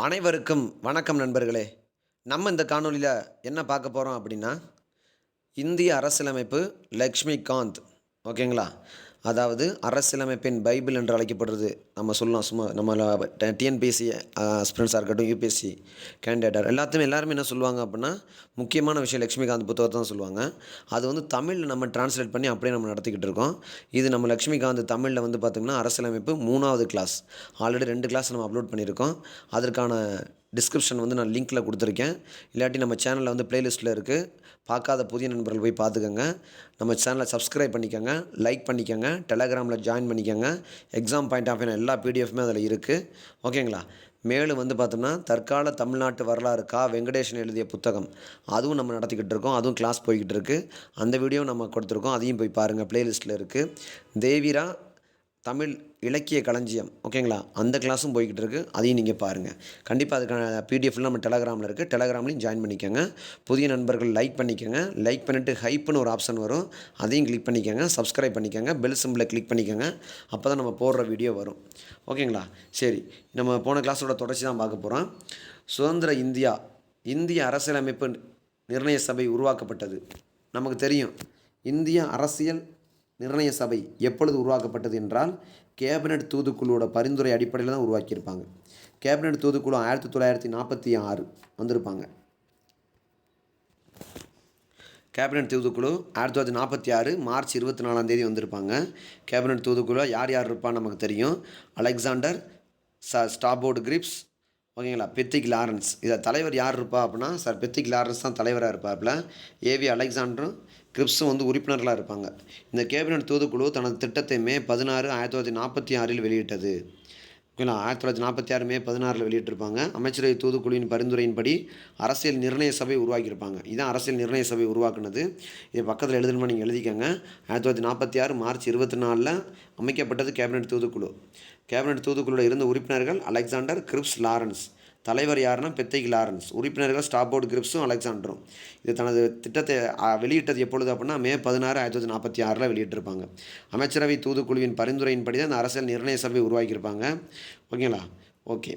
அனைவருக்கும் வணக்கம் நண்பர்களே. நம்ம இந்த காணொளியில என்ன பார்க்க போறோம் அப்படின்னா, இந்திய அரசியலமைப்பு லக்ஷ்மிகாந்த். ஓகேங்களா? அதாவது அரசியலமைப்பின் பைபிள் என்று அழைக்கப்படுறது. நம்ம சொல்லலாம் சும்மா நம்மள டிஎன்பிஎஸ்சி ஆஸ்பிரண்ட்ஸா இருக்கட்டும், யுபிஎஸ்சி கேண்டிடேட் எல்லாருமே என்ன சொல்லுவாங்க அப்படின்னா, முக்கியமான விஷயம் லக்ஷ்மிகாந்த் புத்தகத்த தான் சொல்லுவாங்க. அது வந்து தமிழ்ல நம்ம டிரான்ஸ்லேட் பண்ணி அப்படியே நம்ம நடத்திக்கிட்டு இருக்கோம். இது நம்ம லக்ஷ்மிகாந்த் தமிழ்ல வந்து பார்த்தீங்கன்னா, அரசியலமைப்பு 3வது கிளாஸ். ஆல்ரெடி 2 கிளாஸ் நம்ம அப்லோட் பண்ணியிருக்கோம். அதற்கான டிஸ்கிரிப்ஷன் வந்து நான் லிங்க்கில் கொடுத்துருக்கேன். இல்லாட்டி நம்ம சேனலில் வந்து பிளேலிஸ்ட்டில் இருக்குது. பார்க்காத புதிய நண்பர்கள் போய் பார்த்துக்கோங்க. நம்ம சேனலை சப்ஸ்கிரைப் பண்ணிக்கோங்க, லைக் பண்ணிக்கோங்க, டெலகிராமில் ஜாயின் பண்ணிக்கோங்க. எக்ஸாம் பாயிண்ட் ஆஃப் வியூ எல்லா பிடிஎஃப்மே அதில் இருக்குது. ஓகேங்களா? மேலும் வந்து பார்த்தோம்னா, தற்கால தமிழ்நாட்டு வரலாறு வெங்கடேஷன் எழுதிய புத்தகம் அதுவும் நம்ம நடத்திக்கிட்டு இருக்கோம். அதுவும் கிளாஸ் போய்கிட்டு இருக்குது. அந்த வீடியோவும் நம்ம கொடுத்துருக்கோம். அதையும் போய் பாருங்கள், பிளேலிஸ்ட்டில் இருக்குது. தேவிரா தமிழ் இலக்கிய களஞ்சியம், ஓகேங்களா? அந்த கிளாஸும் போய்கிட்டு இருக்குது. அதையும் நீங்கள் பாருங்கள். கண்டிப்பாக அதுக்கான பிடிஎஃப்லாம் நம்ம டெலகிராமில் இருக்குது. டெலகிராம்லையும் ஜாயின் பண்ணிக்கோங்க. புதிய நண்பர்கள் லைக் பண்ணிக்கோங்க. லைக் பண்ணிவிட்டு ஹைப்புன்னு ஒரு ஆப்ஷன் வரும், அதையும் கிளிக் பண்ணிக்கோங்க. சப்ஸ்கிரைப் பண்ணிக்கோங்க. பெல் சிம்பிளை கிளிக் பண்ணிக்கோங்க. அப்போ தான் நம்ம போடுற வீடியோ வரும். ஓகேங்களா? சரி, நம்ம போன கிளாஸோட தொடர்ச்சி தான் பார்க்க போகிறோம். சுதந்திர இந்தியா, இந்திய அரசியலமைப்பு நிர்ணய சபை உருவாக்கப்பட்டது. நமக்கு தெரியும், இந்திய அரசியல் நிர்ணய சபை எப்பொழுது உருவாக்கப்பட்டது என்றால், கேபினட் தூதுக்குழுவோட பரிந்துரை அடிப்படையில் தான் உருவாக்கியிருப்பாங்க. கேபினட் தூதுக்குழு 1946 வந்திருப்பாங்க. கேபினட் தூதுக்குழு 1946 மார்ச் 24 வந்திருப்பாங்க. கேபினட் தூதுக்குழு யார் இருப்பான்னு நமக்கு தெரியும். அலெக்சாண்டர் ஸ்டாபோர்டு கிரிப்ஸ், ஓகேங்களா? Pethick Lawrence. இதில் தலைவர் யார் இருப்பா அப்படின்னா, சார் பெத்திக் லாரன்ஸ் தான் தலைவராக இருப்பாப்புல. ஏவி அலெக்சாண்டரும் கிரிப்ஸும் வந்து உறுப்பினர்களாக இருப்பாங்க. இந்த கேபினட் தூதுக்குழு தனது திட்டத்தை மே 16, 1946 வெளியிட்டது. ஓகேங்களா? 1946 மே 16 வெளியிட்டிருப்பாங்க. அமைச்சரவை தூதுக்குழுவின் பரிந்துரையின்படி அரசியல் நிர்ணய சபை உருவாக்கியிருப்பாங்க. இதுதான் அரசியல் நிர்ணய சபை உருவாக்குனது. இது பக்கத்தில் எழுதணுமா நீங்கள் எழுதிக்கங்க. 1946 மார்ச் 24 அமைக்கப்பட்டது கேபினட் தூதுக்குழு. கேபினட் தூதுக்குழுவில் இருந்த உறுப்பினர்கள் அலெக்சாண்டர், கிரிப்ஸ், லாரன்ஸ். தலைவர் யாருன்னா பெத்திக் லாரன்ஸ். உறுப்பினர்கள் ஸ்டாபோர்டு கிரிப்ஸும் அலெக்சாண்டரும். இது தனது திட்டத்தை வெளியிட்டது எப்பொழுது அப்படின்னா, மே 16, 1946 வெளியிட்டிருப்பாங்க. அமைச்சரவை தூதுக்குழுவின் பரிந்துரையின்படி தான் இந்த அரசியல் நிர்ணய சபை உருவாக்கியிருப்பாங்க. ஓகேங்களா? ஓகே.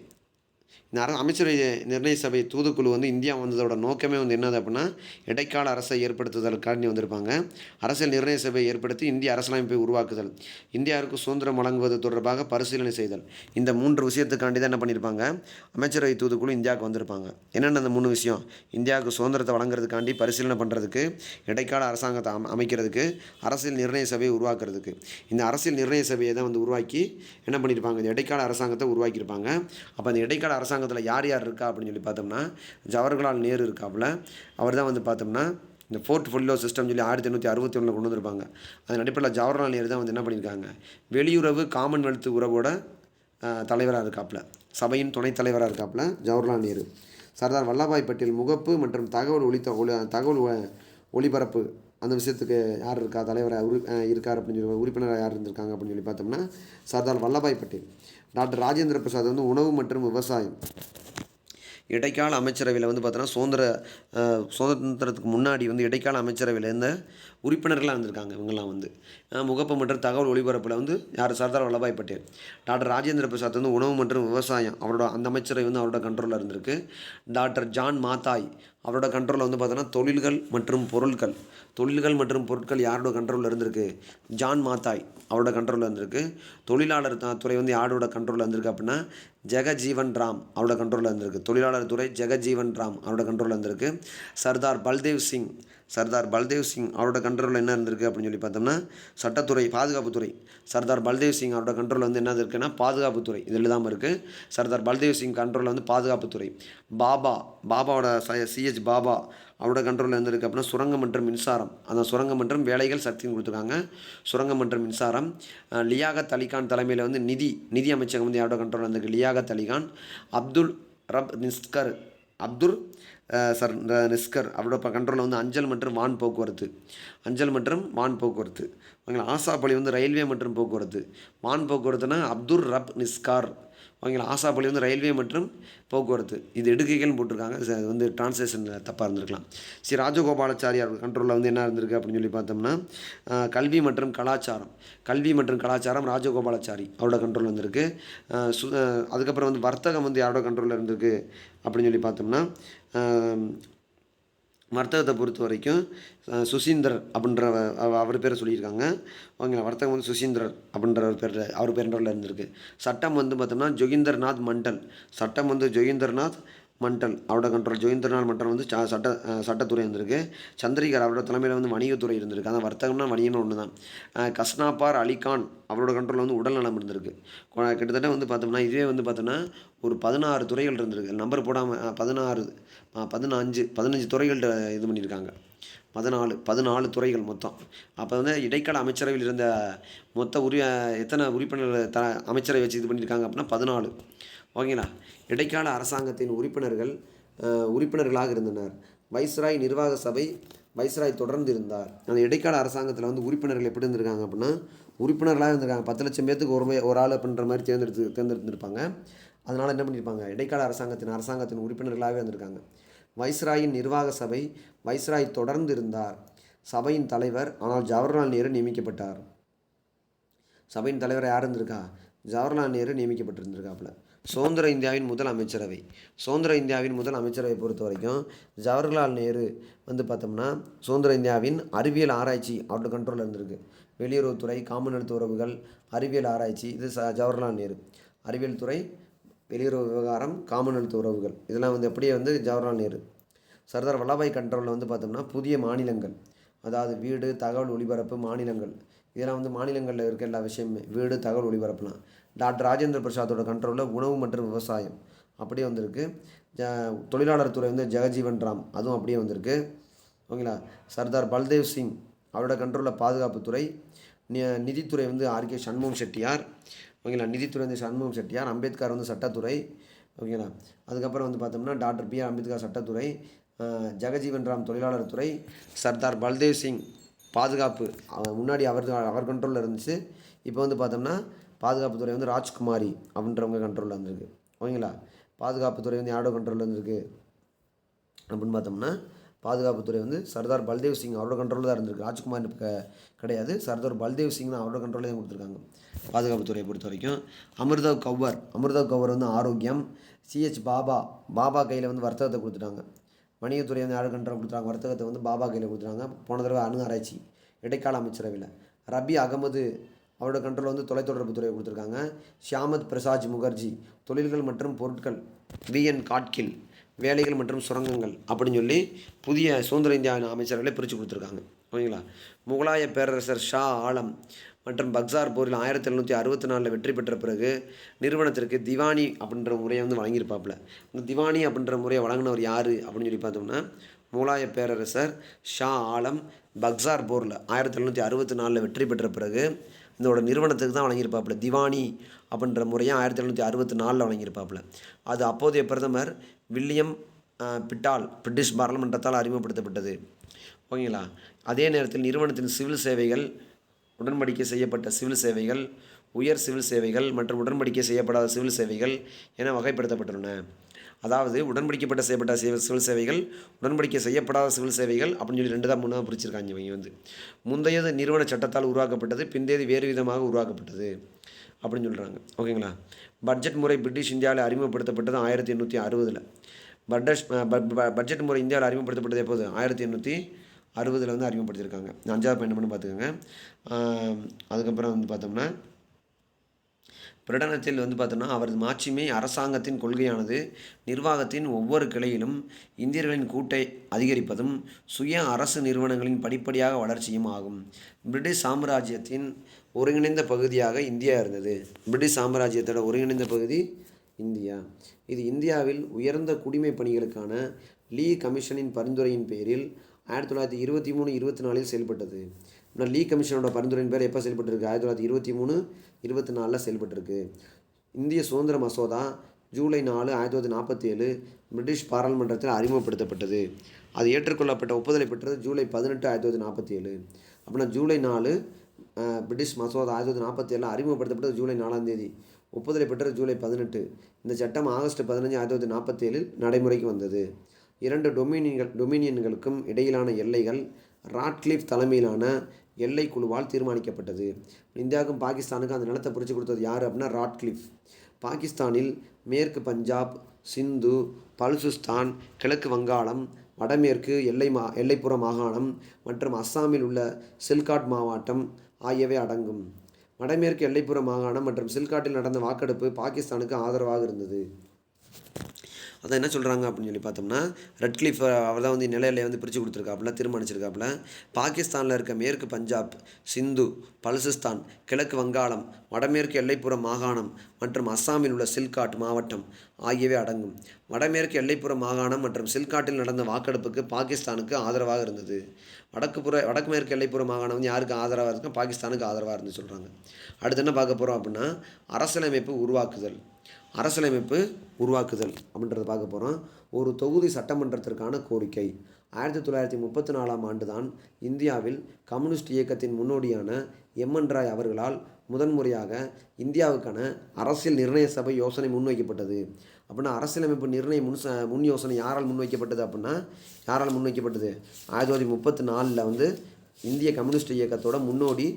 இந்த அமைச்சரவை நிர்ணய சபை தூதுக்குழு வந்து இந்தியா வந்ததோட நோக்கமே வந்து என்னது அப்படின்னா, இடைக்கால அரசை ஏற்படுத்துதலுக்காண்டி வந்திருப்பாங்க. அரசியல் நிர்ணய சபையை ஏற்படுத்தி இந்திய அரசியலமைப்பை உருவாக்குதல், இந்தியாவிற்கு சுதந்திரம் வழங்குவது தொடர்பாக பரிசீலனை செய்தல், இந்த 3 விஷயத்துக்காண்டி தான் என்ன பண்ணியிருப்பாங்க, அமைச்சரவை தூதுக்குழு இந்தியாவுக்கு வந்திருப்பாங்க. என்னென்ன அந்த 3 விஷயம்? இந்தியாவுக்கு சுதந்திரத்தை வழங்குறதுக்காண்டி பரிசீலனை பண்ணுறதுக்கு, இடைக்கால அரசாங்கத்தை அமைக்கிறதுக்கு, அரசியல் நிர்ணய சபையை உருவாக்குறதுக்கு. இந்த அரசியல் நிர்ணய சபையை தான் வந்து உருவாக்கி என்ன பண்ணியிருப்பாங்க, இந்த இடைக்கால அரசாங்கத்தை உருவாக்கியிருப்பாங்க. அப்போ அந்த இடைக்கால அரசாங்கத்தில் யார் இருக்கா அப்படின்னு சொல்லி பார்த்தோம்னா, ஜவஹர்லால் நேரு இருக்காப்புல. அவர் தான் வந்து பார்த்தோம்னா இந்த போர்ட்ஃபோலியோ சிஸ்டம் சொல்லி 1861 கொண்டு வந்திருப்பாங்க. அதன் அடிப்படையில் ஜவஹர்லால் நேரு தான் வந்து என்ன பண்ணியிருக்காங்க, வெளியுறவு காமன்வெல்த் உறவோட தலைவராக இருக்காப்புல. சபையின் துணைத் தலைவராக இருக்காப்புல ஜவஹர்லால் நேரு. சர்தார் வல்லபாய் பட்டேல் முகப்பு மற்றும் தகவல் ஒளிபரப்பு அந்த விஷயத்துக்கு யார் இருக்கா, தலைவராக இருக்கார் அப்படின்னு சொல்லி, உறுப்பினராக யார் இருந்திருக்காங்க அப்படின்னு சொல்லி பார்த்தோம்னா, சர்தார் வல்லபாய் பட்டேல். டாக்டர் ராஜேந்திர பிரசாத் வந்து உணவு மற்றும் விவசாயம். இடைக்கால அமைச்சரவையில் வந்து பார்த்தோன்னா, சுதந்திரத்துக்கு முன்னாடி வந்து இடைக்கால அமைச்சரவையில் இருந்த உறுப்பினர்களாக இருந்திருக்காங்க. இவங்கெல்லாம் வந்து முகப்பு மற்றும் தகவல் ஒளிபரப்பில் வந்து யார், சர்தார் வல்லபாய் பட்டேல். டாக்டர் ராஜேந்திர பிரசாத் வந்து உணவு மற்றும் விவசாயம், அவரோட அந்த அமைச்சரவை வந்து அவரோட கண்ட்ரோலில் இருந்திருக்கு. டாக்டர் ஜான் மாத்தாய் அவரோட கண்ட்ரோலில் வந்து பார்த்தோன்னா தொழில்கள் மற்றும் பொருட்கள் யாரோட கண்ட்ரோலில் இருந்திருக்கு, ஜான் மாத்தாய் அவரோட கண்ட்ரோலில் இருந்திருக்கு. தொழிலாளர் துறை வந்து யாரோட கண்ட்ரோலில் இருந்திருக்கு அப்படின்னா, ஜெகஜீவன் ராம் அவரோட கண்ட்ரோலில் இருந்திருக்கு. தொழிலாளர் துறை ஜெகஜீவன் ராம் அவரோட கண்ட்ரோலில் இருந்திருக்கு. சர்தார் பல்தேவ் சிங் அவரோட கண்ட்ரோலில் என்ன இருந்திருக்கு அப்படின்னு சொல்லி பார்த்தோம்னா, சட்டத்துறை, பாதுகாப்புத்துறை. சர்தார் பல்தேவ் சிங் அவரோட கண்ட்ரோலில் வந்து என்ன இருக்குன்னா, பாதுகாப்புத்துறை. இது எழுதாமல் இருக்குது. சர்தார் பல்தேவ் சிங் கண்ட்ரோலில் வந்து பாதுகாப்புத்துறை. பாபாவோட சிஹெச் பாபா அவரோட கண்ட்ரோலில் இருந்திருக்கு அப்படின்னா சுரங்கம் மற்றும் மின்சாரம். அந்த சுரங்கம் மற்றும் வேலைகள் சக்தின்னு கொடுத்துருக்காங்க. சுரங்கம் மற்றும் மின்சாரம். லியாகத் அலிகான் தலைமையில் வந்து நிதி அமைச்சகம் வந்து யாரோட கண்ட்ரோலில் இருந்திருக்கு, லியாகத் அலிகான். அப்துல் நிஸ்கர் அவரோட கண்ட்ரோலில் வந்து அஞ்சல் மற்றும் வான் போக்குவரத்து. ஓகேங்களா? ஆசாப் அலி வந்து ரயில்வே மற்றும் போக்குவரத்து. வான் போக்குவரத்துனா அப்துல் ரப் நிஸ்கார். ஓகேங்களா. ஆசாபள்ளி வந்து ரயில்வே மற்றும் போக்குவரத்து. இது எடுக்கைகள்னு போட்டிருக்காங்க. அது வந்து டிரான்ஸ்லேஷன் தப்பாக இருந்திருக்கலாம். ஸ்ரீ ராஜகோபாலாச்சாரியார் கண்ட்ரோலில் வந்து என்ன இருந்திருக்கு அப்படின்னு சொல்லி பார்த்தோம்னா கல்வி மற்றும் கலாச்சாரம். கல்வி மற்றும் கலாச்சாரம் ராஜகோபாலாச்சாரி அவரோட கண்ட்ரோலில் இருந்திருக்கு. அதுக்கப்புறம் வந்து வர்த்தகம் வந்து யாரோட கண்ட்ரோலில் இருந்திருக்கு அப்படின்னு சொல்லி பார்த்தோம்னா வர்த்தகத்தை பொறுத்த வரைக்கும் சுசீந்தர் அப்படின்ற அவர் பேரை சொல்லியிருக்காங்க. ஓகேங்களா. வர்த்தகம் வந்து சுசீந்திரர் அப்படின்ற அவர் பேரில் இருந்திருக்கு. சட்டம் வந்து பார்த்தோம்னா ஜோகிந்தர்நாத் மண்டல். சட்டம் வந்து ஜோகிந்தர்நாத் மண்டல் அவரோட கண்ட்ரோல். ஜோகிந்தர்நாத் மண்டல் வந்து சட்டத்துறை இருந்திருக்கு. சந்திரிகர் அவரோட தலைமையில் வந்து வணிகத்துறை இருந்திருக்கு. அதான் வர்த்தகம்னா வணிகம்னு ஒன்று தான். கஸ்னாபார் அலிகான் அவரோட கண்ட்ரோலில் வந்து உடல்நலம் இருந்திருக்கு. கிட்டத்தட்ட வந்து பார்த்தோம்னா இதுவே வந்து பார்த்தோம்னா ஒரு 16 துறைகள் இருந்திருக்கு. நம்பர் போடாமல் 15 துறைகள் இது பண்ணியிருக்காங்க. 14 துறைகள் மொத்தம். அப்போ வந்து இடைக்கால அமைச்சரவையில் இருந்த மொத்த எத்தனை உறுப்பினர்கள் அமைச்சரவை வச்சு இது பண்ணியிருக்காங்க அப்படின்னா 14. ஓகேங்களா. இடைக்கால அரசாங்கத்தின் உறுப்பினர்களாக இருந்தனர். வைஸ்ராய் நிர்வாக சபை வைஸ்ராய் தொடர்ந்து இருந்தார். அந்த இடைக்கால அரசாங்கத்தில் வந்து உறுப்பினர்கள் எப்படி இருந்திருக்காங்க அப்படின்னா உறுப்பினர்களாக இருந்திருக்காங்க. 10 லட்சம் பேர்த்துக்கு ஒரு ஆள் அப்படின்ற மாதிரி தேர்ந்தெடுத்திருப்பாங்க. அதனால் என்ன பண்ணியிருப்பாங்க, இடைக்கால அரசாங்கத்தின் உறுப்பினர்களாகவே இருந்திருக்காங்க. வைஸ்ராயின் நிர்வாக சபை வைஸ்ராய் தொடர்ந்து இருந்தார். சபையின் தலைவர் ஆனால் ஜவஹர்லால் நேரு நியமிக்கப்பட்டார். சபையின் தலைவர் யார் இருந்திருக்கா, ஜவஹர்லால் நேரு நியமிக்கப்பட்டிருந்திருக்காப்புல. சுதந்திர இந்தியாவின் முதல் அமைச்சரவை. சுதந்திர இந்தியாவின் முதல் அமைச்சரவை பொறுத்த வரைக்கும் ஜவஹர்லால் நேரு வந்து பார்த்தோம்னா சுதந்திர இந்தியாவின் அறிவியல் ஆராய்ச்சி அவரோட கண்ட்ரோலில் இருந்திருக்கு. வெளியுறவுத்துறை, காமன்வெல்த் உறவுகள், அறிவியல் ஆராய்ச்சி இது ஜவஹர்லால் நேரு. அறிவியல் துறை, வெளியுறவு விவகாரம், காமன்வெல்த் உறவுகள் இதெல்லாம் வந்து அப்படியே வந்து ஜவஹர்லால் நேரு. சர்தார் வல்லபாய் கண்ட்ரோலில் வந்து பார்த்தோம்னா புதிய மாநிலங்கள், அதாவது வீடு, தகவல் ஒலிபரப்பு, மாநிலங்கள் இதெல்லாம் வந்து மாநிலங்களில் இருக்க எல்லா விஷயமே வீடு, தகவல் ஒலிபரப்புலாம். டாக்டர் ராஜேந்திர பிரசாத்தோட கண்ட்ரோலில் உணவு மற்றும் விவசாயம் அப்படியே வந்திருக்கு. தொழிலாளர் துறை வந்து ஜெகஜீவன் ராம் அதுவும் அப்படியே வந்திருக்கு. ஓகேங்களா. சர்தார் பல்தேவ் சிங் அவரோட கண்ட்ரோலில் பாதுகாப்புத்துறை. நிதித்துறை வந்து ஆர்கே சண்முகம் செட்டியார். ஓகேங்களா. நிதித்துறை வந்து சண்முகம் செட்டியார். அம்பேத்கர் வந்து சட்டத்துறை. ஓகேங்களா. அதுக்கப்புறம் வந்து பார்த்தோம்னா டாக்டர் பி ஆர் அம்பேத்கர் சட்டத்துறை. ஜெகஜீவன் ராம் தொழிலாளர் துறை. சர்தார் பல்தேவ் சிங் பாதுகாப்பு முன்னாடி அவர் கண்ட்ரோலில் இருந்துச்சு. இப்போ வந்து பார்த்தோம்னா பாதுகாப்புத்துறை வந்து ராஜ்குமாரி அப்படின்றவங்க கண்ட்ரோலில் இருந்திருக்கு. ஓகேங்களா. பாதுகாப்புத்துறை வந்து யாரோட கண்ட்ரோலில் இருந்திருக்கு அப்படின்னு பார்த்தோம்னா பாதுகாப்புத்துறை வந்து சர்தார் பல்தேவ் சிங் அவரோட கண்ட்ரோலில் தான் இருந்திருக்கு. ராஜ்குமார் கிடையாது, சர்தார் பல்தேவ் சிங் தான் அவரோட கண்ட்ரோலில் தான் கொடுத்துருக்காங்க பாதுகாப்புத்துறையை பொறுத்த வரைக்கும். அமிர்தவ் கௌர் வந்து ஆரோக்கியம். சிஹெச் பாபா கையில் வந்து வர்த்தகத்தை கொடுத்துட்டாங்க. வணிகத்துறை வந்து யார் கண்ட்ரோல் கொடுத்துறாங்க, வர்த்தகத்தை வந்து பாபா கையில் கொடுத்துட்டாங்க. போன தடவை அணு ஆராய்ச்சி இடைக்கால அமைச்சரவையில். ரபி அகமது அவரோட கண்ட்ரோல் வந்து தொலைத்தொடர்பு துறையை கொடுத்துருக்காங்க. ஷியாமத் பிரசாத் முகர்ஜி தொழில்கள் மற்றும் பொருட்கள். விஎன் காட்கில் வேலைகள் மற்றும் சுரங்கங்கள் அப்படின்னு சொல்லி புதிய சுதந்திர இந்தியாவின் அமைச்சர்களை பிரித்து கொடுத்துருக்காங்க. ஓகேங்களா. முகலாய பேரரசர் ஷா ஆலம் மற்றும் பக்சார் போரில் 1764 வெற்றி பெற்ற பிறகு நிறுவனத்திற்கு திவானி அப்படின்ற முறையை வந்து வழங்கியிருப்பாப்புல. இந்த திவானி அப்படின்ற முறையை வழங்கினவர் யார் அப்படின்னு சொல்லி பார்த்தோம்னா முகலாய பேரரசர் ஷா ஆலம் பக்சார் போரில் 1764 வெற்றி பெற்ற பிறகு இதோட நிறுவனத்துக்கு தான் வழங்கியிருப்பாப்புல. திவானி அப்படின்ற முறையை 1764 வழங்கியிருப்பாப்புல. அது அப்போதைய பிரதமர் வில்லியம் பிட்டால் பிரிட்டிஷ் பாராளுமன்றத்தால் அறிமுகப்படுத்தப்பட்டது. ஓகேங்களா. அதே நேரத்தில் நிறுவனத்தின் சிவில் சேவைகள், உடன்படிக்கை செய்யப்பட்ட சிவில் சேவைகள், உயர் சிவில் சேவைகள் மற்றும் உடன்படிக்கை செய்யப்படாத சிவில் சேவைகள் என வகைப்படுத்தப்பட்டுள்ளன. அதாவது உடன்படிக்கப்பட்ட செய்யப்பட்ட சிவில் சேவைகள், உடன்படிக்கை செய்யப்படாத சிவில் சேவைகள் அப்படின்னு சொல்லி 2 தான் 3 பிரிச்சிருக்காங்க இவங்க வந்து. முந்தையது நிறுவன சட்டத்தால் உருவாக்கப்பட்டது, பிந்தையது வேறு விதமாக உருவாக்கப்பட்டது அப்படின்னு சொல்கிறாங்க. ஓகேங்களா. பட்ஜெட் முறை பிரிட்டிஷ் இந்தியாவில் அறிமுகப்படுத்தப்பட்டது 1860. பட்ஜெட் முறை இந்தியாவில் அறிமுகப்படுத்தப்பட்டது எப்போது 1860 வந்து அறிமுகப்படுத்தியிருக்காங்க. 5வது பாயிண்ட் பண்ணி பார்த்துக்கோங்க. அதுக்கப்புறம் வந்து பார்த்தோம்னா பிரகடனத்தில் வந்து பார்த்தோம்னா அவரது மாட்சிமை அரசாங்கத்தின் கொள்கையானது நிர்வாகத்தின் ஒவ்வொரு கிளையிலும் இந்தியர்களின் கூட்டை அதிகரிப்பதும் சுய அரசு நிறுவனங்களின் படிப்படியாக வளர்ச்சியும் ஆகும். பிரிட்டிஷ் சாம்ராஜ்யத்தின் ஒருங்கிணைந்த பகுதியாக இந்தியா இருந்தது. பிரிட்டிஷ் சாம்ராஜ்யத்தோட ஒருங்கிணைந்த பகுதி இந்தியா. இது இந்தியாவில் உயர்ந்த குடிமை பணிகளுக்கான லீ கமிஷனின் பரிந்துரையின் பேரில் 1923-24 செயல்பட்டது. லீ கமிஷனோட பரிந்துரையின் பேர் எப்போ செயல்பட்டுருக்கு, 1923-24 செயல்பட்டிருக்கு. இந்திய சுதந்திர மசோதா ஜூலை 4, 1947 பிரிட்டிஷ் பாராளுமன்றத்தில் அறிமுகப்படுத்தப்பட்டது. அது ஏற்றுக்கொள்ளப்பட்ட ஒப்புதலை பெற்றது ஜூலை 18, 1947. அப்படின்னா ஜூலை 4 பிரிட்டிஷ் மசோதா 1947 அறிமுகப்படுத்தப்பட்டது ஜூலை 4ஆம் தேதி. ஒப்புதலை பெற்ற ஜூலை 18. இந்த சட்டம் ஆகஸ்ட் 15, 1947 நடைமுறைக்கு வந்தது. 2 டொமினியன்களுக்கும் இடையிலான எல்லைகள் ராட்க்ளிஃப் தலைமையிலான எல்லை குழுவால் தீர்மானிக்கப்பட்டது. இந்தியாவுக்கும் பாகிஸ்தானுக்கும் அந்த நிலத்தை பிரித்து கொடுத்தது யார் அப்படின்னா ராட்க்ளிஃப். பாகிஸ்தானில் மேற்கு பஞ்சாப், சிந்து, பலுசிஸ்தான், கிழக்கு வங்காளம், வடமேற்கு எல்லைப்புற மாகாணம் மற்றும் அஸ்ஸாமில் உள்ள சில்காட் மாவட்டம் ஆகியவை அடங்கும். வடமேற்கு எல்லைப்புற மாகாணம் மற்றும் சில்காட்டில் நடந்த வாக்கெடுப்பு பாகிஸ்தானுக்கு ஆதரவாக இருந்தது. அதான் என்ன சொல்கிறாங்க அப்படின்னு சொல்லி பார்த்தோம்னா, ரெட்க்ளிஃப் அவர் தான் நில எல்லையை பிரித்து கொடுத்துருக்காப்புல, தீர்மானிச்சிருக்காப்புல. பாகிஸ்தானில் இருக்க மேற்கு பஞ்சாப், சிந்து, பலுசிஸ்தான், கிழக்கு வங்காளம், வடமேற்கு எல்லைப்புற மாகாணம் மற்றும் அஸ்ஸாமில் உள்ள சில்காட் மாவட்டம் ஆகியவை அடங்கும். வடமேற்கு எல்லைப்புற மாகாணம் மற்றும் சில்காட்டில் நடந்த வாக்கெடுப்புக்கு பாகிஸ்தானுக்கு ஆதரவாக இருந்தது. வடக்கு மேற்கு எல்லைப்புற மாகாணம் யாருக்கு ஆதரவாக இருக்குன்னா பாகிஸ்தானுக்கு ஆதரவாக இருந்து சொல்கிறாங்க. அடுத்து என்ன பார்க்க போகிறோம் அப்படின்னா, அரசியலமைப்பு உருவாக்குதல் அப்படின்றத பார்க்க போகிறோம். ஒரு தொகுதி சட்டமன்றத்திற்கான கோரிக்கை. 1934ஆம் ஆண்டு தான் இந்தியாவில் கம்யூனிஸ்ட் இயக்கத்தின் முன்னோடியான எம்என் ராய் அவர்களால் முதன்முறையாக இந்தியாவுக்கான அரசியல் நிர்ணய சபை யோசனை முன்வைக்கப்பட்டது. அப்படின்னா அரசியலமைப்பு நிர்ணய முன் யோசனை யாரால் முன்வைக்கப்பட்டது அப்படின்னா 1934 இந்திய கம்யூனிஸ்ட் இயக்கத்தோட முன்னோடி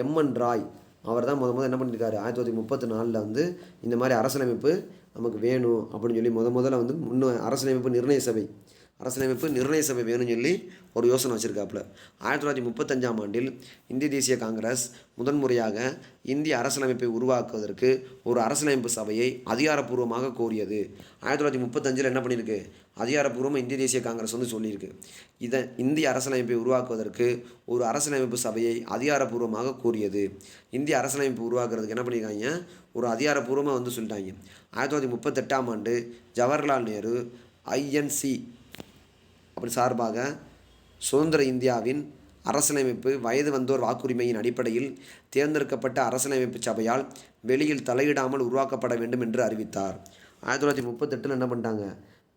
எம்என் ராய் அவர் தான் முதல்ல என்ன பண்ணியிருக்காரு, 1934 இந்த மாதிரி அரசியலமைப்பு நமக்கு வேணும் அப்படின்னு சொல்லி முதல்ல அரசியலமைப்பு நிர்ணய சபை வேணும்னு சொல்லி ஒரு யோசனை வச்சுருக்காப்புல. 1935ஆம் ஆண்டில் இந்திய தேசிய காங்கிரஸ் முதன்முறையாக இந்திய அரசியலமைப்பை உருவாக்குவதற்கு ஒரு அரசியலமைப்பு சபையை அதிகாரப்பூர்வமாக கோரியது. 1935 என்ன பண்ணியிருக்கு, அதிகாரப்பூர்வமாக இந்திய தேசிய காங்கிரஸ் சொல்லியிருக்கு. இந்திய அரசியலமைப்பை உருவாக்குவதற்கு ஒரு அரசியலமைப்பு சபையை அதிகாரப்பூர்வமாக கோரியது. இந்திய அரசியலமைப்பு உருவாக்குறதுக்கு என்ன பண்ணியிருக்காங்க, ஒரு அதிகாரப்பூர்வமாக சொல்லிட்டாங்க. 1938ஆம் ஆண்டு ஜவஹர்லால் நேரு ஐஎன்சி அப்படி சார்பாக சுதந்திர இந்தியாவின் அரசியலமைப்பு வயது வந்தோர் வாக்குரிமையின் அடிப்படையில் தேர்ந்தெடுக்கப்பட்ட அரசியலமைப்பு சபையால் வெளியில் தலையிடாமல் உருவாக்கப்பட வேண்டும் என்று அறிவித்தார். 1938 என்ன பண்ணிட்டாங்க,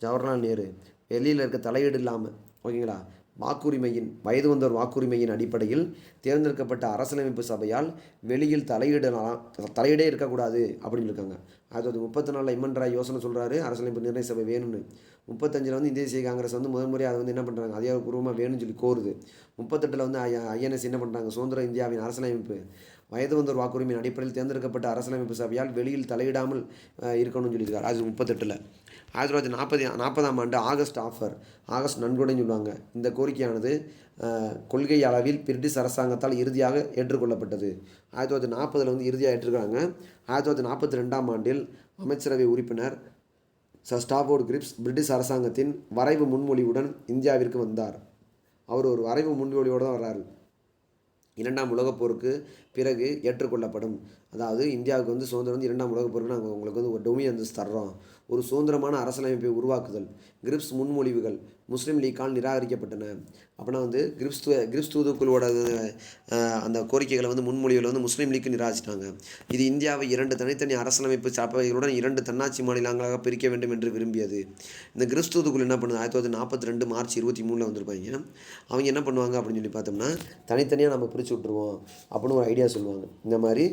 ஜவஹர்லால் நேரு வெளியில் இருக்க தலையீடு இல்லாமல் ஓகேங்களா, வயது வந்தோர் வாக்குரிமையின் அடிப்படையில் தேர்ந்தெடுக்கப்பட்ட அரசியலமைப்பு சபையால் வெளியில் தலையீடே இருக்கக்கூடாது அப்படின்னு இருக்காங்க. 1934 எம்என் ராய் யோசனை சொல்கிறாரு, அரசியலமைப்பு நிர்ணய சபை வேணும்னு. 35 இந்திய தேசிய காங்கிரஸ் முதன்முறை அதை என்ன பண்ணுறாங்க, அதிகாரப்பூர்வமாக வேணும்னு சொல்லி கோருது. 38 ஐஎன்எஸ் என்ன பண்ணுறாங்க, சுதந்திர இந்தியாவின் அரசியலமைப்பு வயது வந்தோர் வாக்குரிமையின் அடிப்படையில் தேர்ந்தெடுக்கப்பட்ட அரசியலமைப்பு சபையால் வெளியில் தலையிடாமல் இருக்கணும்னு சொல்லியிருக்காரு. 1938. 1940ஆம் ஆண்டு ஆகஸ்ட் நன்கொடைன்னு சொல்லுவாங்க. இந்த கோரிக்கையானது கொள்கை அளவில் பிரிட்டிஷ் அரசாங்கத்தால் இறுதியாக ஏற்றுக்கொள்ளப்பட்டது. 1940 இறுதியாக ஏற்றுக்கிறாங்க. 1942ஆம் ஆண்டில் அமைச்சரவை உறுப்பினர் ஸ்டாபோர்ட் கிரிப்ஸ் பிரிட்டிஷ் அரசாங்கத்தின் வரைவு முன்மொழிவுடன் இந்தியாவிற்கு வந்தார். அவர் ஒரு வரைவு முன்மொழிவோடு தான் வர்றாரு. 2ஆம் உலகப் போருக்கு பிறகு ஏற்றுக்கொள்ளப்படும். அதாவது இந்தியாவுக்கு சுதந்திரம் 2ஆம் உலகப் போருக்கு நாங்கள் உங்களுக்கு ஒரு டொமினியன்ஸ் தர்றோம். ஒரு சுதந்திரமான அரசியலமைப்பை உருவாக்குதல். கிரிப்ஸ் முன்மொழிவுகள் முஸ்லீம் லீக்கால் நிராகரிக்கப்பட்டன. அப்படின்னா கிரிப்ஸ் தூதுக்குழுவோட அந்த கோரிக்கைகளை முன்மொழிவுகளை முஸ்லீம் லீக்கு நிராகரிச்சிட்டாங்க. இது இந்தியாவை 2 தனித்தனி அரசியலமைப்பு சபைகளுடன் 2 தன்னாட்சி மாநிலங்களாக பிரிக்க வேண்டும் என்று விரும்பியது. இந்த கிரிப்ஸ் தூதுக்குழு என்ன பண்ணுது, 1942 மார்ச் 23 வந்திருப்பாங்க. அவங்க என்ன பண்ணுவாங்க அப்படின்னு சொல்லி பார்த்தோம்னா, தனித்தனியாக நம்ம பிரித்து விட்ருவோம் அப்படின்னு ஒரு ஐடியா சொல்லுவாங்க. இந்த மாதிரி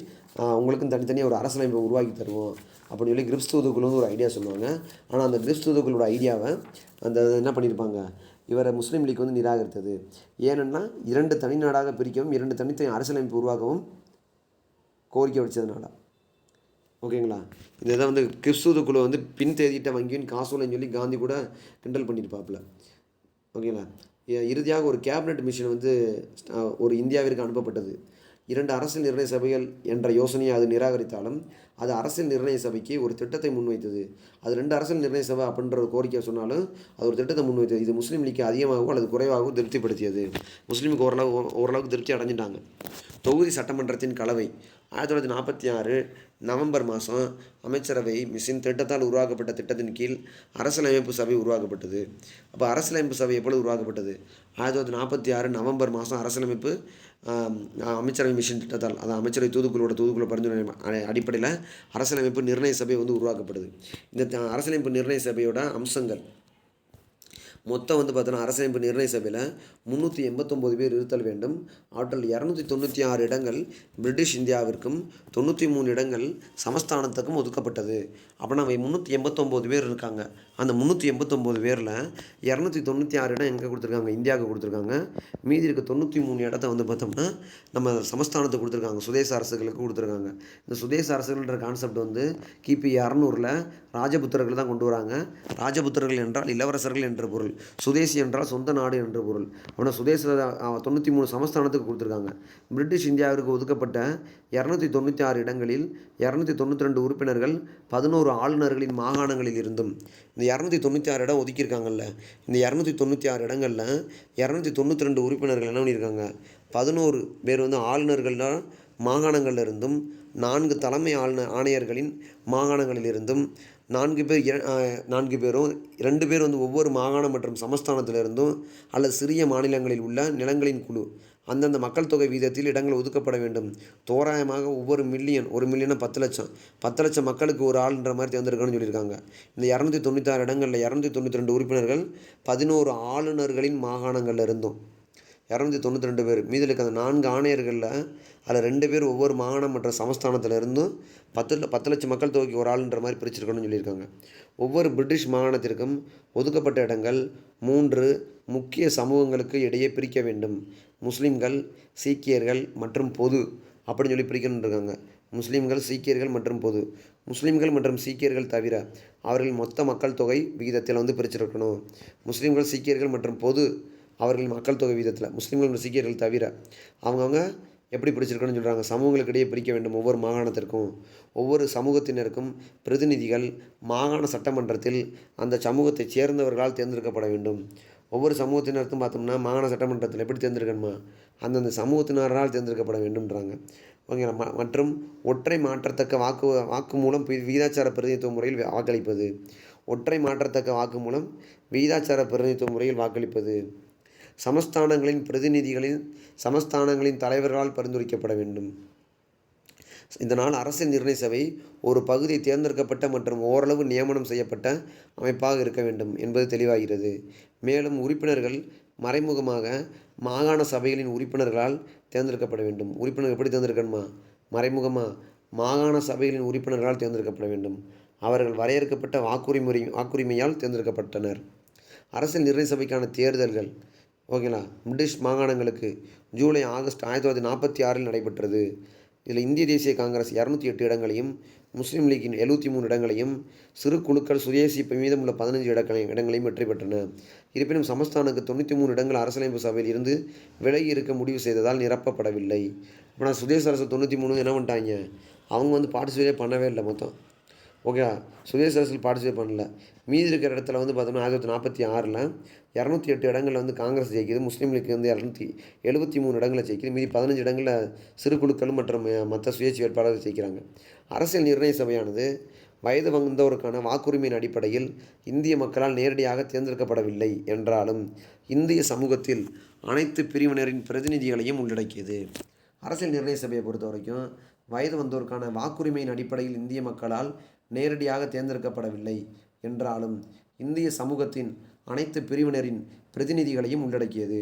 அவங்களுக்கும் தனித்தனியாக ஒரு அரசியலமைப்பை உருவாக்கி தருவோம் அப்படின்னு சொல்லி கிரிப்ஸ் தூதுக்குழு ஒரு ஐடியா சொல்லுவாங்க. ஆனால் அந்த கிரிப்ஸ் தூதுக்குழுவோட ஐடியாவை என்ன பண்ணியிருப்பாங்க, இவரை முஸ்லீம் லீக் நிராகரித்தது. ஏன்னா 2 தனிநாடாக பிரிக்கவும் 2 தனித்தனி அரசியலமைப்பு உருவாக்கவும் கோரிக்கை வச்சதுனால. ஓகேங்களா, இந்த இதை கிரிப்ஸ் தூதுக்குழு பின் தேதியிட்ட வங்கியின் காசோலைன்னு சொல்லி காந்தி கூட கிண்டல் பண்ணியிருப்பாப்புல. ஓகேங்களா, இறுதியாக ஒரு கேபினட் மிஷன் ஒரு இந்தியாவிற்கு அனுப்பப்பட்டது. 2 அரசியல் நிர்ணய சபைகள் என்ற யோசனையை அது நிராகரித்தாலும் அது அரசியல் நிர்ணய சபைக்கு ஒரு திட்டத்தை முன்வைத்தது. அது 2 அரசியல் நிர்ணய சபை அப்படின்ற ஒரு கோரிக்கையை சொன்னாலும் அது ஒரு திட்டத்தை முன்வைத்தது. இது முஸ்லீம் லீக்கு அதிகமாகவும் அல்லது குறைவாகவும் திருப்திப்படுத்தியது. முஸ்லீமுக்கு ஓரளவுக்கு திருப்தி அடைஞ்சிட்டாங்க. தொகுதி சட்டமன்றத்தின் கலவை. 1946 நவம்பர் மாதம் அமைச்சரவை மிஷின் திட்டத்தால் உருவாக்கப்பட்ட திட்டத்தின் கீழ் அரசியலமைப்பு சபை உருவாக்கப்பட்டது. அப்போ அரசியலமைப்பு சபை எப்பொழுது உருவாக்கப்பட்டது, 1946 நவம்பர் மாதம் அரசியலமைப்பு அமைச்சரவை மிஷின் திட்டத்தால், அதான் அமைச்சரவை தூதுக்குழு பரிந்துரை அடிப்படையில் அரசியலமைப்பு நிர்ணய சபை உருவாக்கப்படுது. இந்த அரசியலமைப்பு நிர்ணய சபையோட அம்சங்கள். மொத்தம் வந்து பார்த்தோன்னா அரசமைப்பு நிர்ணய சபையில் 389 பேர் இருத்தல் வேண்டும். அவற்றில் 296 இடங்கள் பிரிட்டிஷ் இந்தியாவிற்கும் 93 இடங்கள் சமஸ்தானத்துக்கும் ஒதுக்கப்பட்டது. அப்போ நம்ம 389 பேர் இருக்காங்க. அந்த 389 பேரில் 296 இடம் எங்கே கொடுத்துருக்காங்க? இந்தியாவுக்கு கொடுத்துருக்காங்க. மீதி இருக்க 93 இடத்த வந்து பார்த்தோம்னா நம்ம சமஸ்தானத்துக்கு கொடுத்துருக்காங்க, சுதேச அரசுகளுக்கு கொடுத்துருக்காங்க. இந்த சுதேச அரசுகள்ன்ற கான்செப்ட் வந்து கிபி 200 ராஜபுத்திரர்கள் தான் கொண்டு வராங்க. ராஜபுத்திரர்கள் என்றால் இளவரசர்கள் என்ற பொருள், சுதேசி என்றால் சொந்த நாடு என்ற பொருள். அப்படின்னா சுதேச 93 சமஸ்தானத்துக்கு கொடுத்துருக்காங்க. பிரிட்டிஷ் இந்தியாவிற்கு ஒதுக்கப்பட்ட 296 இடங்களில் 292 உறுப்பினர்கள் 11 ஆளுநர்களின் மாகாணங்களில் இருந்தும், இந்த 296 இடம் ஒதுக்கியிருக்காங்கல்ல, இந்த 296 இடங்களில் 292 உறுப்பினர்கள் என்ன பண்ணியிருக்காங்க? 11 பேர் வந்து ஆளுநர்கள்னால் மாகாணங்களில் இருந்தும், 4 தலைமை ஆணையர்களின் மாகாணங்களில் இருந்தும், 4 பேரும் 2 பேர் வந்து ஒவ்வொரு மாகாணம் மற்றும் சமஸ்தானத்திலிருந்தும் அல்லது சிறிய மாநிலங்களில் உள்ள நிலங்களின் குழு அந்தந்த மக்கள் தொகை வீதத்தில் இடங்கள் ஒதுக்கப்பட வேண்டும். தோராயமாக ஒவ்வொரு மில்லியன், 1 மில்லியனா 10 லட்சம், 10 லட்சம் மக்களுக்கு ஒரு ஆள்ன்ற மாதிரி தேர்ந்தெடுக்கணும்னு சொல்லியிருக்காங்க. இந்த 296 இடங்களில் 292 உறுப்பினர்கள் 11 ஆளுநர்களின் மாகாணங்களில் இருந்தும் 292 பேர், மீதில் இருக்க அந்த 4 ஆணையர்களில் அதில் 2 பேர் ஒவ்வொரு மாகாணம் மற்றும் சமஸ்தானத்தில் இருந்தும் 10 லட்சம் மக்கள் தொகைக்கு ஒரு ஆளுன்ற மாதிரி பிரிச்சிருக்கணும்னு சொல்லியிருக்காங்க. ஒவ்வொரு பிரிட்டிஷ் மாகாணத்திற்கும் ஒதுக்கப்பட்ட இடங்கள் 3 முக்கிய சமூகங்களுக்கு இடையே பிரிக்க வேண்டும். முஸ்லீம்கள், சீக்கியர்கள் மற்றும் பொது அப்படின்னு சொல்லி பிரிக்கணும்னு இருக்காங்க. முஸ்லீம்கள், சீக்கியர்கள் மற்றும் பொது. முஸ்லீம்கள் மற்றும் சீக்கியர்கள் தவிர அவர்களின் மொத்த மக்கள் தொகை விகிதத்தில் வந்து பிரிச்சிருக்கணும். முஸ்லீம்கள், சீக்கியர்கள் மற்றும் பொது அவர்களின் மக்கள் தொகை வீதத்தில், முஸ்லீம்கள் மற்றும் சீக்கியர்கள் தவிர அவங்கவுங்க எப்படி பிடிச்சிருக்கணும்னு சொல்கிறாங்க? சமூகங்களுக்கு இடையே பிரிக்க வேண்டும். ஒவ்வொரு மாகாணத்திற்கும் ஒவ்வொரு சமூகத்தினருக்கும் பிரதிநிதிகள் மாகாண சட்டமன்றத்தில் அந்த சமூகத்தைச் சேர்ந்தவர்களால் தேர்ந்தெடுக்கப்பட வேண்டும். ஒவ்வொரு சமூகத்தினருக்கும் பார்த்தோம்னா மாகாண சட்டமன்றத்தில் எப்படி தேர்ந்தெடுக்கணுமா? அந்தந்த சமூகத்தினரால் தேர்ந்தெடுக்கப்பட வேண்டும்ன்றாங்க. ஓகேங்களா? மற்றும் ஒற்றை மாற்றத்தக்க வாக்கு மூலம் விகிதாச்சார பிரதிநிதித்துவ முறையில் வாக்களிப்பது. ஒற்றை மாற்றத்தக்க வாக்கு மூலம் விகிதாச்சார பிரதிநிதித்துவ முறையில் வாக்களிப்பது. சமஸ்தானங்களின் தலைவர்களால் பரிந்துரைக்கப்பட வேண்டும். இதனால் அரசியல் நிர்ணய சபை ஒரு பகுதி தேர்ந்தெடுக்கப்பட்ட மற்றும் ஓரளவு நியமனம் செய்யப்பட்ட அமைப்பாக இருக்க வேண்டும் என்பது தெளிவாகிறது. மேலும் உறுப்பினர்கள் மறைமுகமாக மாகாண சபைகளின் உறுப்பினர்களால் தேர்ந்தெடுக்கப்பட வேண்டும். உறுப்பினர் எப்படி தேர்ந்தெடுக்கணுமா? மறைமுகமாக மாகாண சபைகளின் உறுப்பினர்களால் தேர்ந்தெடுக்கப்பட வேண்டும். அவர்கள் வரையறுக்கப்பட்ட வாக்குரிமையால் தேர்ந்தெடுக்கப்பட்டனர். அரசியல் நிர்ணய சபைக்கான தேர்தல்கள் ஓகேங்களா பிரிட்டிஷ் மாகாணங்களுக்கு ஜூலை, ஆகஸ்ட் 1946 நடைபெற்றது. இதில் இந்திய தேசிய காங்கிரஸ் 208 இடங்களையும், முஸ்லீம் லீக்கின் 73 இடங்களையும், சிறு குழுக்கள் சுதேசி மீதமுள்ள 15 இடங்களையும் வெற்றி பெற்றன. இருப்பினும் சமஸ்தானுக்கு 93 இடங்கள் அரசியலமைப்பு சபையில் இருந்து விலகி இருக்க முடிவு செய்ததால் நிரப்பப்படவில்லை. ஆனால் சுதேச அரசு 93 என்ன பண்ணிட்டாங்க? அவங்க வந்து பார்ட்டிசிபேட்டே பண்ணவே இல்லை மொத்தம். ஓகே, சுதேச அரசில் பார்ட்டிசிபேட் பண்ணல. மீதி இருக்கிற இடத்துல வந்து பார்த்தோம்னா 1946 208 இடங்களில் வந்து காங்கிரஸ் ஜெயிக்குது. முஸ்லீம் லீக் வந்து 273 இடங்களை ஜெயிக்குது. மீதி 15 இடங்களில் சிறு குழுக்கள் மற்றும் மற்ற சுயேட்சை வேட்பாளர்கள் ஜெயிக்கிறாங்க. அரசியல் நிர்ணய சபையானது வயது வந்தோருக்கான வாக்குரிமையின் அடிப்படையில் இந்திய மக்களால் நேரடியாக தேர்ந்தெடுக்கப்படவில்லை என்றாலும் இந்திய சமூகத்தில் அனைத்து பிரிவினரின் பிரதிநிதிகளையும் உள்ளடக்கியது. அரசியல் நிர்ணய சபையை பொறுத்த வரைக்கும் வயது வந்தோருக்கான வாக்குரிமையின் அடிப்படையில் இந்திய மக்களால் நேரடியாக தேர்ந்தெடுக்கப்படவில்லை என்றாலும் இந்திய சமூகத்தின் அனைத்து பிரிவினரின் பிரதிநிதிகளையும் உள்ளடக்கியது.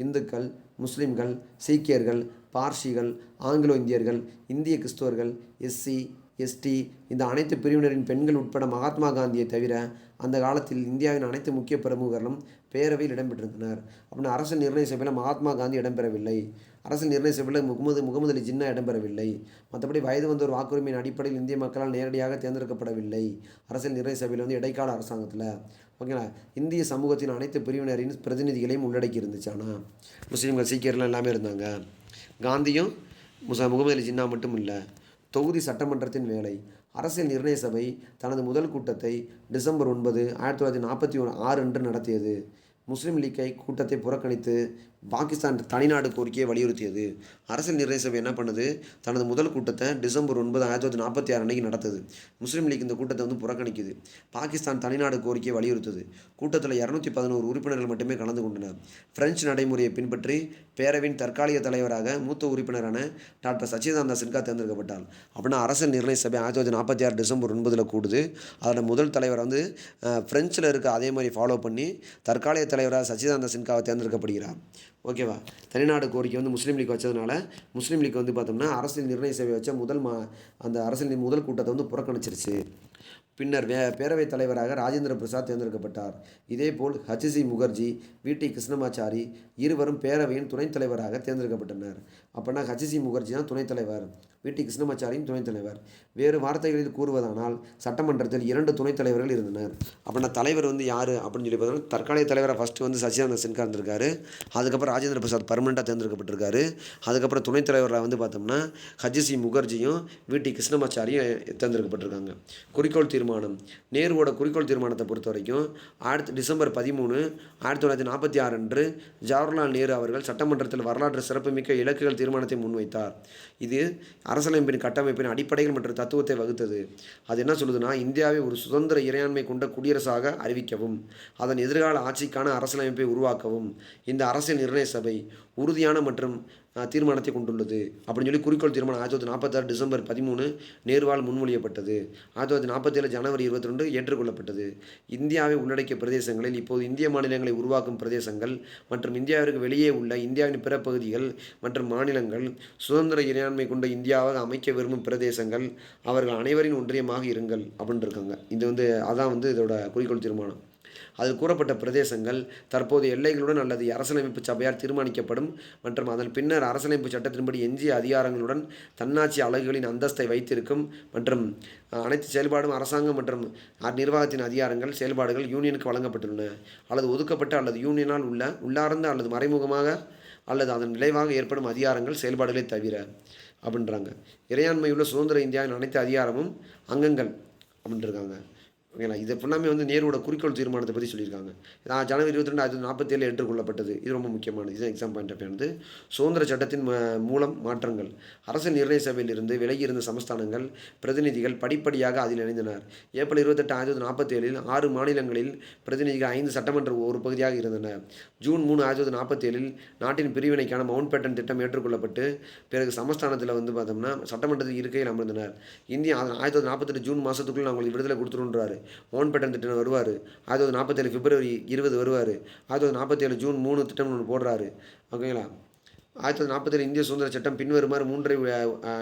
இந்துக்கள், முஸ்லிம்கள், சீக்கியர்கள், பார்சிகள், ஆங்கிலோ இந்தியர்கள், இந்திய கிறிஸ்தவர்கள், எஸ்சி, எஸ்டி இந்த அனைத்து பிரிவினரின் பெண்கள் உட்பட மகாத்மா காந்தியை தவிர அந்த காலத்தில் இந்தியாவின் அனைத்து முக்கிய பிரமுகர்களும் பேரவையில் இடம்பெற்றிருந்தனர். அப்படின்னு அரசியல் நிர்ணய சபையில் மகாத்மா காந்தி இடம்பெறவில்லை. அரசியல் நிர்ணய சபையில் முகமது அலி ஜின்னா இடம்பெறவில்லை. மற்றபடி வயது வந்தோர் வாக்குரிமையின் அடிப்படையில் இந்திய மக்களால் நேரடியாக தேர்ந்தெடுக்கப்படவில்லை. அரசியல் நிர்ணய சபையில் வந்து இடைக்கால அரசாங்கத்தில் ஓகேங்களா இந்திய சமூகத்தின் அனைத்து பிரிவினரின் பிரதிநிதிகளையும் உள்ளடக்கி இருந்துச்சு. ஆனால் முஸ்லீம்கள், சீக்கியர்கள் எல்லாமே இருந்தாங்க. காந்தியும் முகமது அலி ஜின்னா மட்டும் இல்லை. தொகுதி சட்டமன்றத்தின் வேலை. அரசியல் நிர்ணய சபை தனது முதல் கூட்டத்தை டிசம்பர் 9, 1946 அன்று நடத்தியது. முஸ்லீம் லீக்கை கூட்டத்தை புறக்கணித்து பாகிஸ்தான் தனிநாடு கோரிக்கையை வலியுறுத்தியது. அரசியல் நிர்ணய சபை என்ன பண்ணுது, தனது முதல் கூட்டத்தை டிசம்பர் 9, 1946 அன்னைக்கு நடத்துது. முஸ்லீம் லீக் இந்த கூட்டத்தை வந்து புறக்கணிக்குது. பாகிஸ்தான் தனிநாடு கோரிக்கையை வலியுறுத்துது. கூட்டத்தில் 211 உறுப்பினர்கள் மட்டுமே கலந்து கொண்டனர். பிரெஞ்சு நடைமுறையை பின்பற்றி பேரவையின் தற்காலிக தலைவராக மூத்த உறுப்பினரான டாக்டர் சச்சிதானந்த சின்ஹா தேர்ந்தெடுக்கப்பட்டார். அப்படின்னா அரசியல் நிர்ணய சபை 1946 டிசம்பர் 9 கூடுது. அதோட முதல் தலைவர் வந்து பிரெஞ்சில் இருக்க அதே மாதிரி ஃபாலோ பண்ணி தற்காலிக தலைவராக சச்சிதானந்த சின்ஹாவை தேர்ந்தெடுக்கப்படுகிறார். ஓகேவா. தனிநாடு கோரிக்கை வந்து முஸ்லீம் லீக் வச்சதுனால முஸ்லீம் லீக் வந்து பார்த்தோம்னா அரசியல் நிர்ணய சபை வச்ச அந்த அரசியல் முதல் கூட்டத்தை வந்து புறக்கணிச்சிருச்சு. பின்னர் பேரவைத் தலைவராக ராஜேந்திர பிரசாத் தேர்ந்தெடுக்கப்பட்டார். இதேபோல் ஹச்சி முகர்ஜி, வி.டி. கிருஷ்ணமாச்சாரி இருவரும் பேரவையின் துணைத் தலைவராக தேர்ந்தெடுக்கப்பட்டனர். அப்படின்னா ஹச்சி முகர்ஜி தான் துணைத் தலைவர், வி.டி. கிருஷ்ணமாச்சாரியும் துணைத் தலைவர். வேறு வார்த்தைகளில் கூறுவதானால் சட்டமன்றத்தில் 2 துணைத் தலைவர்கள் இருந்தனர். அப்படின்னா தலைவர் வந்து யார் அப்படின்னு சொல்லி பார்த்தோம்னா தற்காலிக தலைவராக ஃபஸ்ட்டு வந்து சச்சிதானந்த சின்ஹா இருந்திருக்காரு. அதுக்கப்புறம் ராஜேந்திர பிரசாத் பர்மனெண்ட்டாக தேர்ந்தெடுக்கப்பட்டிருக்காரு. அதுக்கப்புறம் துணைத் தலைவராக வந்து பார்த்தோம்னா ஹச்சி முகர்ஜியும் வி.டி. கிருஷ்ணமாச்சாரியும் தேர்ந்தெடுக்கப்பட்டிருக்காங்க. குறிக்கோள் தீர்மானம். நேருவோட குறிக்கோள் தீர்மானத்தை பொறுத்த வரைக்கும் டிசம்பர் 13, 1946 அன்று ஜவஹர்லால் நேரு அவர்கள் சட்டமன்றத்தில் வரலாற்று சிறப்புமிக்க இலக்குகள் தீர்மானத்தை முன்வைத்தார். இது அரசியலமைப்பின் கட்டமைப்பின் அடிப்படைகள் மற்றும் தத்துவத்தை வகுத்தது. அது என்ன சொல்லுதுன்னா, இந்தியாவை ஒரு சுதந்திர இறையாண்மை கொண்ட குடியரசாக அறிவிக்கவும், அதன் எதிர்கால ஆட்சிக்கான அரசியலமைப்பை உருவாக்கவும் இந்த அரசியல் நிர்ணய சபை உறுதியான மற்றும் தீர்மானத்தை கொண்டுள்ளது அப்படின்னு சொல்லி குறிக்கோள் தீர்மானம் 1946 டிசம்பர் 13 நேருவால் முன்மொழியப்பட்டது. 1947 ஜனவரி 22 ஏற்றுக்கொள்ளப்பட்டது. இந்தியாவை உள்ளடக்கிய பிரதேசங்களில் இப்போது இந்திய மாநிலங்களை உருவாக்கும் பிரதேசங்கள் மற்றும் இந்தியாவிற்கு வெளியே உள்ள இந்தியாவின் பிற பகுதிகள் மற்றும் மாநிலங்கள் சுதந்திர இறையாண்மை கொண்ட இந்தியாவாக அமைக்க விரும்பும் பிரதேசங்கள் அவர்கள் அனைவரின் ஒன்றியமாக இருங்கள் அப்படின்னு இருக்காங்க. இது வந்து அதான் வந்து இதோட குறிக்கோள் தீர்மானம். அதில் கூறப்பட்ட பிரதேசங்கள் தற்போது எல்லைகளுடன் அல்லது அரசியலமைப்பு சபையால் தீர்மானிக்கப்படும் மற்றும் அதன் பின்னர் அரசியலமைப்பு சட்டத்தின்படி எஞ்சிய அதிகாரங்களுடன் தன்னாட்சி அலகுகளின் அந்தஸ்தை வைத்திருக்கும் மற்றும் அனைத்து செயல்பாடும் அரசாங்கம் மற்றும் நிர்வாகத்தின் அதிகாரங்கள் செயல்பாடுகள் யூனியனுக்கு வழங்கப்பட்டுள்ளன அல்லது ஒதுக்கப்பட்ட அல்லது யூனியனால் உள்ளார்ந்த அல்லது மறைமுகமாக அல்லது அதன் விளைவாக ஏற்படும் அதிகாரங்கள் செயல்பாடுகளை தவிர அப்படின்றாங்க. இறையாண்மையுள்ள சுதந்திர இந்தியாவின் அனைத்து அதிகாரமும் அங்கங்கள் அப்படின்ட்டுருக்காங்க. ஓகேங்களா. இது ஃபுல்லாமே வந்து நேருவோட குறிக்கோள் தீர்மானத்தை பற்றி சொல்லியிருக்காங்க. ஜனவரி 22, 1947 ஏற்றுக்கொள்ளப்பட்டது. இது ரொம்ப முக்கியமானது. இதுதான் எக்ஸாம் பாயிண்ட் ஆஃப் வியூ. சுதந்திர சட்டத்தின் மூலம் மாற்றங்கள். அரசியல் நிர்ணய சபையிலிருந்து விலகியிருந்த சமஸ்தானங்கள் பிரதிநிதிகள் படிப்படியாக அதில் இணைந்தனர். ஏப்ரல் 28, 1947 6 மாநிலங்களில் பிரதிநிதிகள் 5 சட்டமன்ற ஒரு பகுதியாக இருந்தனர். ஜூன் 3, 1947 நாட்டின் பிரிவினைக்கான மவுண்ட் பேட்டன் திட்டம் ஏற்றுக்கொள்ளப்பட்டு பிறகு சமஸ்தானத்தில் வந்து பார்த்தோம்னா சட்டமன்றத்தில் இருக்கையில் அமர்ந்தனர். இந்தியா 1948 ஜூன் மாதத்துக்குள்ளே நான் உங்களுக்கு விடுதலை கொடுத்துருன்றாரு. மவுண்ட் பேட்டன் திட்டம் வருவார். 1947 பிப்ரவரி 20 வருவார். 1947 ஜூன் 3 திட்டம்னு ஒன்று போடுறாரு. ஓகேங்களா. 1947 இந்திய சுதந்திர சட்டம் பின்வருமாறு 3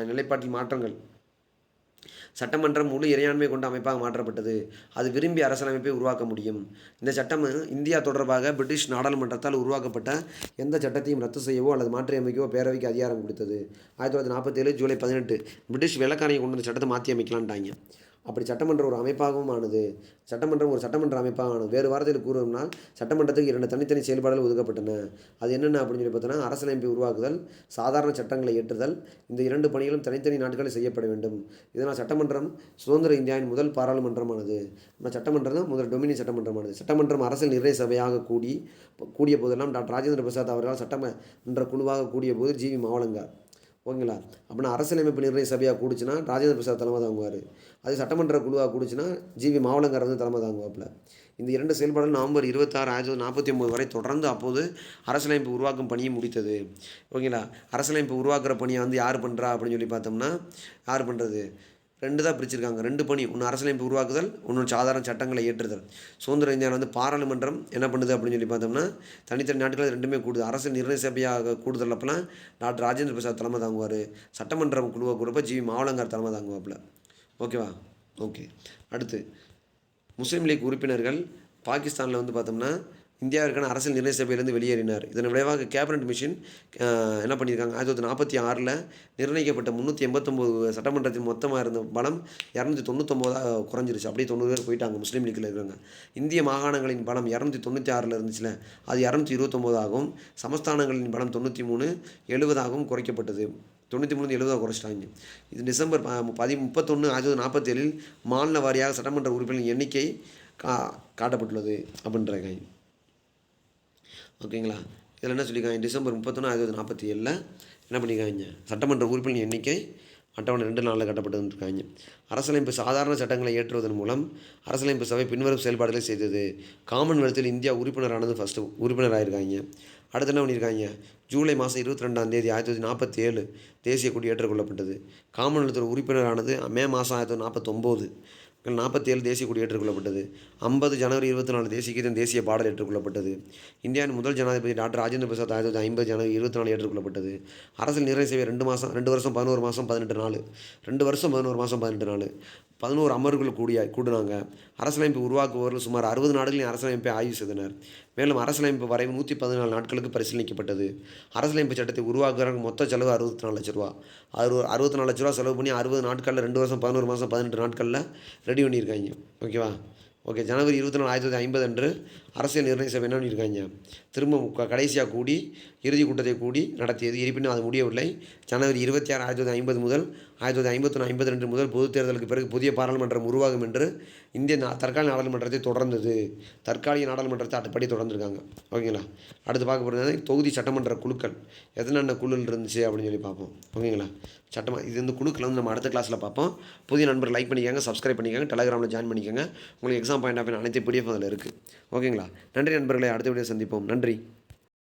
நிலைப்பாட்டில் மாற்றங்கள். சட்டமன்றம் முழு இறையாண்மை கொண்ட அமைப்பாக மாற்றப்பட்டது. அது விரும்பிய அரசியலமைப்பை உருவாக்க முடியும். இந்த சட்டம் இந்தியா தொடர்பாக பிரிட்டிஷ் நாடாளுமன்றத்தால் உருவாக்கப்பட்ட எந்த சட்டத்தையும் ரத்து செய்யவோ அல்லது மாற்றியமைக்கவோ பேரவைக்கு அதிகாரம் கொடுத்தது. 1947 ஜூலை 18 பிரிட்டிஷ் வெள்ளக்காரனை கொண்டு வந்த சட்டத்தை மாற்றி அமைக்கலான்ட்டாங்க. அப்படி சட்டமன்றம் ஒரு அமைப்பாகவும் ஆனது. சட்டமன்றம் ஒரு சட்டமன்ற அமைப்பாக ஆனது. வேறு வார்த்தையில் கூறுவோம்னா சட்டமன்றத்துக்கு 2 தனித்தனி செயல்பாடுகள் ஒதுக்கப்பட்டன. அது என்னென்ன அப்படின்னு சொல்லி பார்த்தோன்னா, அரசியலமைப்பை உருவாக்குதல், சாதாரண சட்டங்களை ஏற்றுதல். இந்த 2 பணிகளும் தனித்தனி நாட்களில் செய்யப்பட வேண்டும். இதனால் சட்டமன்றம் சுதந்திர இந்தியாவின் முதல் பாராளுமன்றமானது. நம்ம சட்டமன்றம் தான் முதல் டொமினியன் சட்டமன்றமானது. சட்டமன்றம் அரசியல் நிர்ணய சபையாக கூடிய போதெல்லாம் டாக்டர் ராஜேந்திர பிரசாத் அவர்களால் சட்டமன்ற குழுவாக கூடிய போது ஜி.வி. மாவளங்கார். ஓகேங்களா. அப்படின்னா அரசியலமைப்பு நிர்ணய சபையாக கூடுச்சுன்னா ராஜேந்திர பிரசாத் தலைமை தாங்குவார். அது சட்டமன்ற குழுவாக கூடுச்சுன்னா ஜி.வி. மாவளங்கார் வந்து தலைமை தாங்குவாப்பில். இந்த 2 செயல்பாடுகள் நவம்பர் 26, 1949 வரை தொடர்ந்து அப்போது அரசியலமைப்பு உருவாக்கும் பணியை முடித்தது. ஓகேங்களா. அரசியலமைப்பு உருவாக்குற பணியை வந்து யார் பண்ணுறா அப்படின்னு சொல்லி பார்த்தோம்னா, யார் பண்ணுறது 2 தான் பிரிச்சிருக்காங்க. 2 பணி. ஒன்று அரசியலமைப்பு உருவாக்குதல், இன்னொன்று சாதாரண சட்டங்களை ஏற்றுதல். சுதந்திர இந்தியாவில் வந்து பாராளுமன்றம் என்ன பண்ணுது அப்படின்னு சொல்லி பார்த்தோம்னா, தனித்தனி நாட்கள் 2மே கூடுது. அரசியல் நிர்ணய சபையாக கூடுதல் அப்போலாம் டாக்டர் ராஜேந்திர பிரசாத் தலைமை தாங்குவார். சட்டமன்றம் குழுவை கூறப்ப ஜி.வி. மாவளங்கார் தலைமை தாங்குவாப்பில். ஓகேவா. ஓகே. அடுத்து முஸ்லீம் லீக் உறுப்பினர்கள் பாகிஸ்தானில் வந்து பார்த்தோம்னா இந்தியாவிற்கான அரசியல் நிர்ணய சபையிலிருந்து வெளியேறினார். இதன் விளைவாக கேபினட் மிஷன் என்ன பண்ணியிருக்காங்க, 1946 நிர்ணயிக்கப்பட்ட 389 சட்டமன்றத்தின் மொத்தமாக இருந்த பலம் 299 குறைஞ்சிருச்சு. அப்படியே 90 பேர் போயிட்டாங்க முஸ்லீம் லீக்கில் இருக்கிறாங்க. இந்திய மாகாணங்களின் பலம் 296 இருந்துச்சுல, அது 229 ஆகும். சமஸ்தானங்களின் பலம் 93, 70 குறைக்கப்பட்டது. 93 70 குறைச்சிட்டாங்க. இது டிசம்பர் 31, 1947 மாநில வாரியாக சட்டமன்ற உறுப்பினர்களின் எண்ணிக்கை காட்டப்பட்டுள்ளது அப்படின்றாங்க. ஓகேங்களா. இதில் என்ன சொல்லியிருக்காங்க, டிசம்பர் 31 1947 என்ன பண்ணியிருக்காங்க, சட்டமன்ற உறுப்பினர் எண்ணிக்கை அட்டவணை 2 கட்டப்பட்டதுன்னு இருக்காங்க. அரசியலமைப்பு சாதாரண சட்டங்களை ஏற்றுவதன் மூலம் அரசியலமைப்பு சபை பின்வரும் செயல்பாடுகளை செய்தது. காமன்வெல்த்தில் இந்தியா உறுப்பினரானது ஃபஸ்ட்டு உறுப்பினர் ஆயிருக்காங்க. அடுத்து என்ன பண்ணியிருக்காங்க, ஜூலை மாதம் 22 1947 தேசிய கொடி ஏற்றுக்கொள்ளப்பட்டது. காமன்வெல்த்தில் உறுப்பினரானது மே மாதம் 1949 47 தேசிய கொடி ஏற்றுக்கொள்ளப்பட்டது. 50 ஜனவரி 24 தேசிய கீதம் தேசிய பாடல் ஏற்றுக்கொள்ளப்பட்டது. இந்தியாவின் முதல் ஜனாதிபதி டாக்டர் ராஜேந்திர பிரசாத் 1950 ஜனவரி 24 ஏற்றுக்கொள்ளப்பட்டது. அரசியல் நிறைவு செய்ய 2 வருஷம் 11 மாதம் 18 நாள் 2 வருஷம் 11 மாதம் 18 நாள் 11 அமர்வுகள் கூடினாங்க. அரசியலமைப்பு உருவாக்குபவர்கள் சுமார் 60 நாடுகளின் அரசியலமைப்பை ஆய்வு செய்தனர். மேலும் அரசியலமைப்பு வரைவு 114 நாட்களுக்கு பரிசீலிக்கப்பட்டது. அரசியலமைப்பு சட்டத்தை உருவாக்குறதுக்கு மொத்த செலவு 64 லட்ச ரூபா. 64 லட்ச ரூபா செலவு பண்ணி 60 நாட்களில் 2 வருஷம் 11 மாதம் 18 நாட்களில் ரெடி பண்ணியிருக்காங்க. ஓகேவா? ஓகே. ஜனவரி 24 1950 அன்று அரசியல் நிர்ணய சபை என்ன பண்ணியிருக்காங்க, திரும்ப கடைசியாக கூடி இறுதி கூட்டத்தை கூடி நடத்தியது. இருப்பினும் அது முடியவில்லை. ஜனவரி 26 1950 முதல் 1951 52 முதல் பொதுத் தேர்தலுக்கு பிறகு புதிய பாராளுமன்றம் உருவாகும் என்று இந்திய தற்காலிக நாடாளுமன்றத்தை தொடர்ந்தது. தற்காலிக நாடாளுமன்றத்தை அதுபடி தொடர்ந்துருக்காங்க. ஓகேங்களா? அடுத்து பார்க்க போகிறது தொகுதி சட்டமன்ற குழுக்கள் எத்தனை குழுவில் இருந்துச்சு அப்படின்னு சொல்லி பார்ப்போம். ஓகேங்களா? இது வந்து குழுக்கள் வந்து நம்ம அடுத்த கிளாஸில் பார்ப்போம். புதிய நண்பர் லைக் பண்ணிக்கோங்க, சப்ஸ்கிரைப் பண்ணிக்கோங்க, டெலகிராமில் ஜாயின் பண்ணிக்கோங்க. உங்களுக்கு எக்ஸாம் பாயிண்ட் ஆஃப் வியூ அனைத்து PDF அதில் இருக்குது. ஓகேங்களா? நன்றி நண்பர்களை, அடுத்த வீடியோ சந்திப்போம். நன்றி.